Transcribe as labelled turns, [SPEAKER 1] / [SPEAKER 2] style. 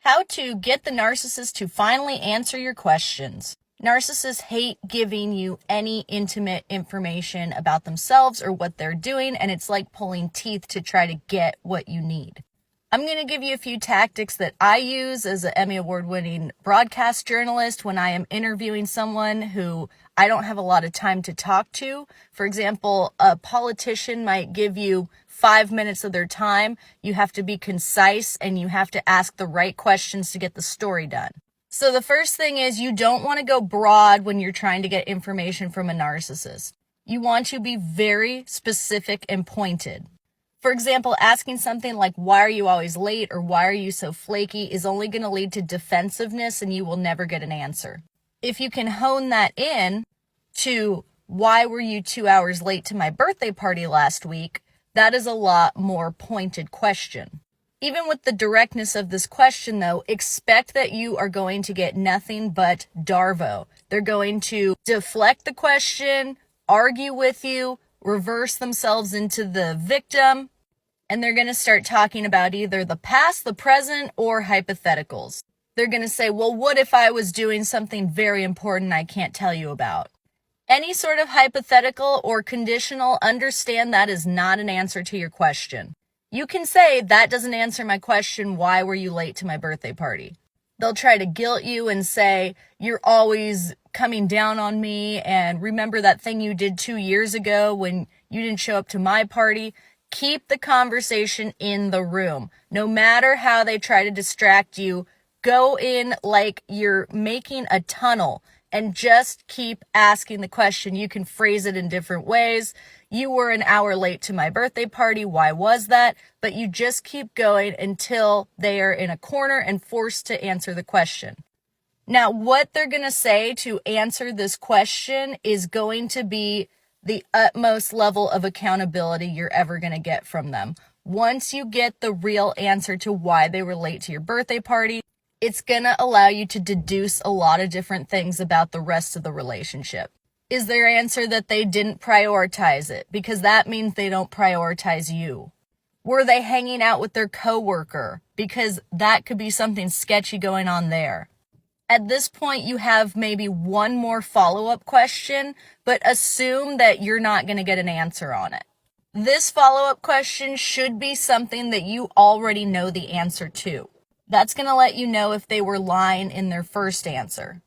[SPEAKER 1] How to get the narcissist to finally answer your questions. Narcissists hate giving you any intimate information about themselves or what they're doing, and it's like pulling teeth to try to get what you need. I'm going to give you a few tactics that I use as an Emmy Award-winning broadcast journalist when I am interviewing someone who I don't have a lot of time to talk to. For example, a politician might give you 5 minutes of their time. You have to be concise and you have to ask the right questions to get the story done. So the first thing is you don't want to go broad when you're trying to get information from a narcissist. You want to be very specific and pointed. For example, asking something like, why are you always late, or why are you so flaky, is only going to lead to defensiveness and you will never get an answer. If you can hone that in to, why were you 2 hours late to my birthday party last week, that is a lot more pointed question. Even with the directness of this question, though, expect that you are going to get nothing but darvo. They're going to deflect the question, argue with you, reverse themselves into the victim, and they're going to start talking about either the past, the present, or hypotheticals. They're going to say, well, what if I was doing something very important I can't tell you about? Any sort of hypothetical or conditional, understand that is not an answer to your question. You can say, that doesn't answer my question, why were you late to my birthday party? They'll try to guilt you and say, you're always coming down on me, and remember that thing you did 2 years ago when you didn't show up to my party? Keep the conversation in the room. No matter how they try to distract you, go in like you're making a tunnel and just keep asking the question. You can phrase it in different ways. You were an hour late to my birthday party. Why was that? But you just keep going until they are in a corner and forced to answer the question. Now, what they're going to say to answer this question is going to be the utmost level of accountability you're ever going to get from them. Once you get the real answer to why they were late to your birthday party, it's going to allow you to deduce a lot of different things about the rest of the relationship. Is their answer that they didn't prioritize it? Because that means they don't prioritize you. Were they hanging out with their coworker? Because that could be something sketchy going on there. At this point, you have maybe one more follow-up question, but assume that you're not going to get an answer on it. This follow-up question should be something that you already know the answer to. That's going to let you know if they were lying in their first answer.